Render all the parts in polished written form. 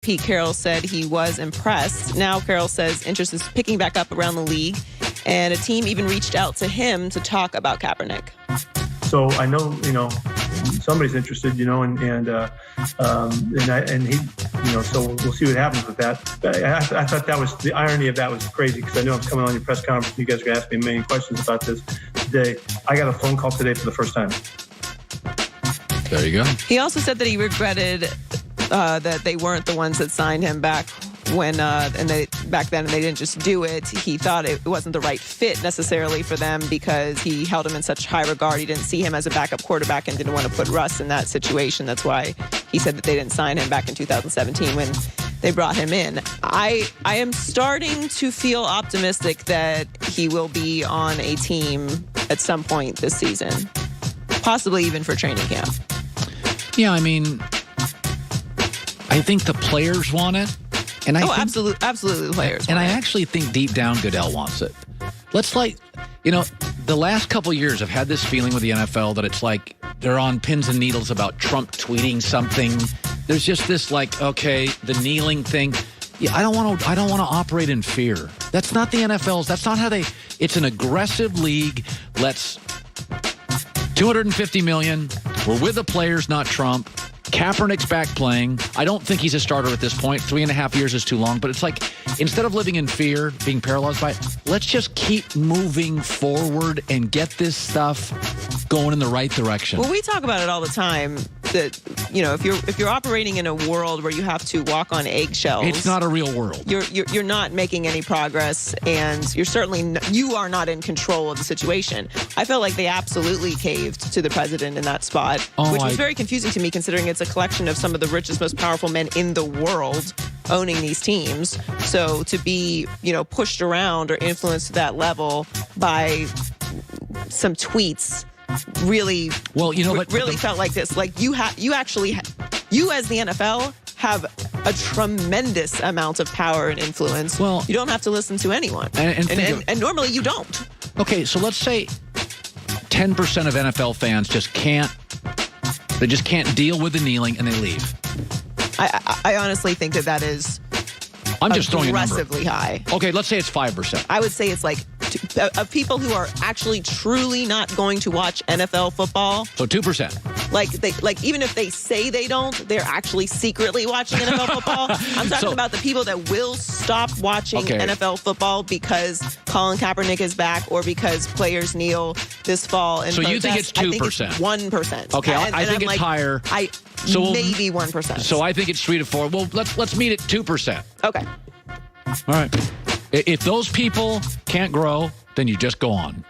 Pete Carroll said he was impressed. Now Carroll says interest is picking back up around the league, and a team even reached out to him to talk about Kaepernick. So I know, somebody's interested, and he, so we'll see what happens with that. I thought that was the irony of that was crazy, because I know I'm coming on your press conference. You guys are going to ask me a million questions about this today. I got a phone call today for the first time. There you go. He also said that he regretted that they weren't the ones that signed him back when back then they didn't just do it. He thought it wasn't the right fit necessarily for them because he held him in such high regard. He didn't see him as a backup quarterback and didn't want to put Russ in that situation. That's why he said that they didn't sign him back in 2017 when they brought him in. I am starting to feel optimistic that he will be on a team at some point this season, possibly even for training camp. Yeah, I think the players want it. And absolutely the players. And I actually think deep down Goodell wants it. The last couple of years I've had this feeling with the NFL that it's like they're on pins and needles about Trump tweeting something. There's just this the kneeling thing. Yeah, I don't want to operate in fear. That's not the NFL's. That's not how it's an aggressive league. Let's $250 million. We're with the players, not Trump. Kaepernick's back playing. I don't think he's a starter at this point. 3.5 years is too long. But it's like, instead of living in fear, being paralyzed by it, let's just keep moving forward and get this stuff going in the right direction. Well, we talk about it all the time that, if you're operating in a world where you have to walk on eggshells, it's not a real world. You're not making any progress, and you are not in control of the situation. I felt like they absolutely caved to the president in that spot, which was very confusing to me, considering it's a collection of some of the richest, most powerful men in the world owning these teams. So to be, pushed around or influenced to that level by some tweets really felt like this. Like you as the NFL have a tremendous amount of power and influence. Well, you don't have to listen to anyone, and normally you don't. Okay, so let's say 10% of NFL fans just can't deal with the kneeling and they leave. I honestly think that is aggressively high. Okay, let's say it's 5%. I would say it's like of people who are actually truly not going to watch NFL football. So 2%. Even if they say they don't, they're actually secretly watching NFL football. I'm talking about the people that will stop watching NFL football because Colin Kaepernick is back or because players kneel this fall. And so you think it's 2%? I think it's 1%. Okay, I think it's higher. Maybe 1%. So I think it's 3 to 4. Well, let's meet at 2%. Okay. All right. If those people can't grow, then you just go on.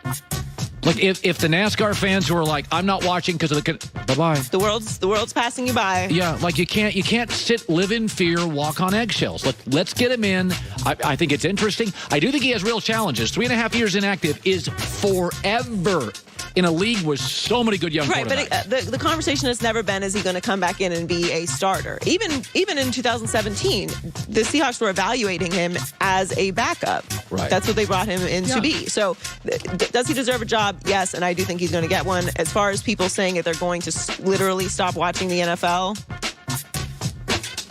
Like if the NASCAR fans who are like, I'm not watching because of bye-bye. The world's passing you by. Yeah, like you can't live in fear, walk on eggshells. Let's get him in. I think it's interesting. I do think he has real challenges. 3.5 years inactive is forever in a league with so many good young quarterbacks. Right, but the conversation has never been, is he going to come back in and be a starter? Even in 2017, the Seahawks were evaluating him as a backup. Right. That's what they brought him in to be. So does he deserve a job? Yes, and I do think he's going to get one. As far as people saying that they're going to literally stop watching the NFL,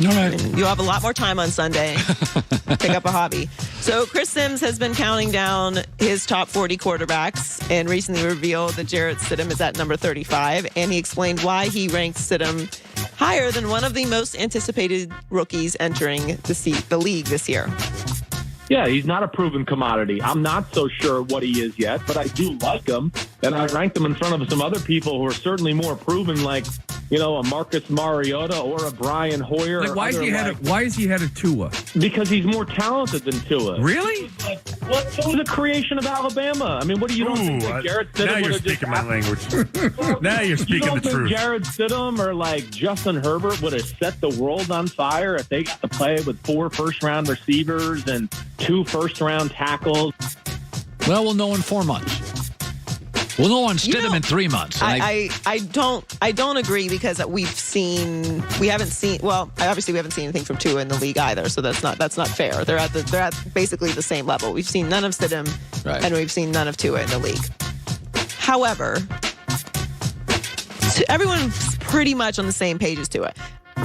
all right. You'll have a lot more time on Sunday. Pick up a hobby. So Chris Sims has been counting down his top 40 quarterbacks and recently revealed that Jarrett Stidham is at number 35. And he explained why he ranks Stidham higher than one of the most anticipated rookies entering the league this year. Yeah, he's not a proven commodity. I'm not so sure what he is yet, but I do like him. And I ranked him in front of some other people who are certainly more proven, like, a Marcus Mariota or a Brian Hoyer. Like, why is he ahead of Tua? Because he's more talented than Tua. Really? What was the creation of Alabama? I mean, what do you think Jarrett Stidham? Now you're speaking my language. Now you're speaking the truth. Jarrett Stidham or like Justin Herbert would have set the world on fire if they got to play with 4 first-round receivers and 2 first-round tackles. Well, we'll know in 4 months. We'll know on Stidham in 3 months. I don't agree because we haven't seen anything from Tua in the league either, so that's not fair. They're at basically the same level. We've seen none of Stidham, and we've seen none of Tua in the league. However, everyone's pretty much on the same page as Tua.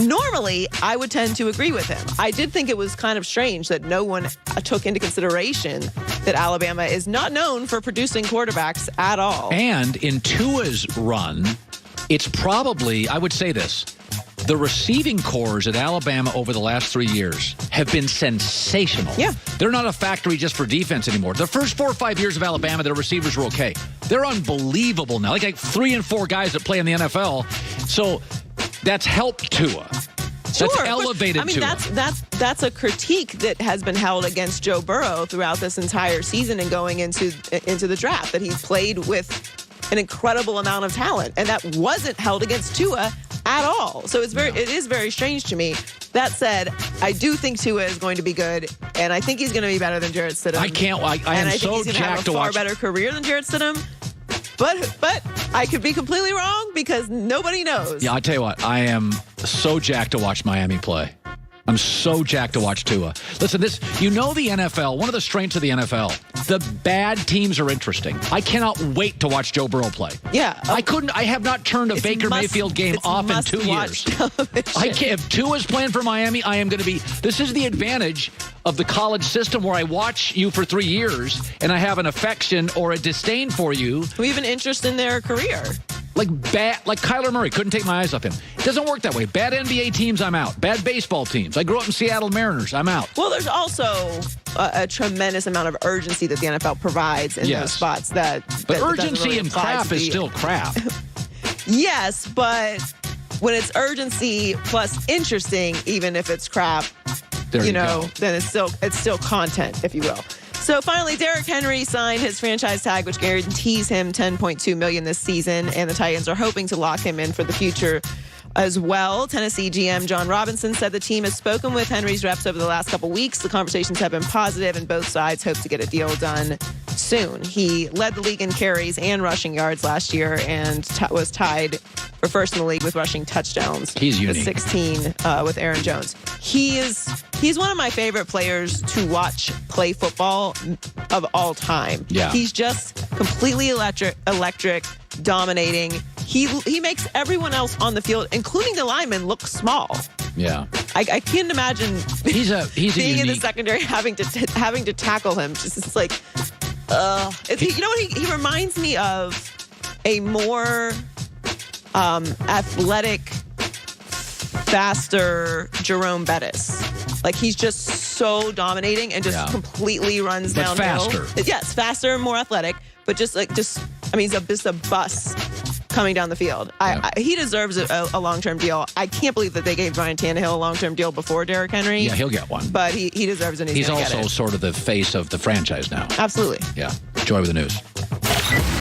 normally, I would tend to agree with him. I did think it was kind of strange that no one took into consideration that Alabama is not known for producing quarterbacks at all. And in Tua's run, it's probably, I would say this, the receiving cores at Alabama over the last 3 years have been sensational. Yeah. They're not a factory just for defense anymore. The first 4 or 5 years of Alabama, their receivers were okay. They're unbelievable now. Like 3 and 4 guys that play in the NFL. So that's helped Tua. Sure, that's elevated Tua. That's a critique that has been held against Joe Burrow throughout this entire season and going into the draft, that he's played with an incredible amount of talent, and that wasn't held against Tua at all. So it is very strange to me. That said, I do think Tua is going to be good, and I think he's going to be better than Jarrett Stidham. I am so jacked to watch. Have a far better career than Jarrett Stidham. But I could be completely wrong because nobody knows. Yeah, I tell you what, I am so jacked to watch Miami play. I'm so jacked to watch Tua. Listen, the NFL, one of the strengths of the NFL, the bad teams are interesting. I cannot wait to watch Joe Burrow play. Yeah. I have not turned a Baker Mayfield game off in 2 years. I can't. If Tua's playing for Miami, I am going to be. This is the advantage of the college system where I watch you for 3 years and I have an affection or a disdain for you. We have an interest in their career. Like Kyler Murray, couldn't take my eyes off him. It doesn't work that way. Bad NBA teams, I'm out. Bad baseball teams. I grew up in Seattle Mariners, I'm out. Well, there's also a tremendous amount of urgency that the NFL provides in those spots. But urgency really and crap is still crap. Yes, but when it's urgency plus interesting, even if it's crap, then it's still content, if you will. So finally, Derrick Henry signed his franchise tag, which guarantees him $10.2 million this season, and the Titans are hoping to lock him in for the future as well. Tennessee GM John Robinson said the team has spoken with Henry's reps over the last couple weeks. The conversations have been positive, and both sides hope to get a deal done soon. He led the league in carries and rushing yards last year and was tied for first in the league with rushing touchdowns. He's unique. With 16 with Aaron Jones. He's one of my favorite players to watch play football of all time. Yeah. He's just completely electric, dominating. He makes everyone else on the field, including the linemen, look small. Yeah. I can't imagine he's being in the secondary having to tackle him. It's like, he reminds me of a more athletic, faster Jerome Bettis. Like, he's just so dominating and just completely runs downhill. Faster. Yes, faster and more athletic, but he's just a bus coming down the field. He deserves a long-term deal. I can't believe that they gave Ryan Tannehill a long-term deal before Derrick Henry. Yeah, he'll get one. But he deserves it. He's also sort of the face of the franchise now. Absolutely. Yeah. Joy with the news.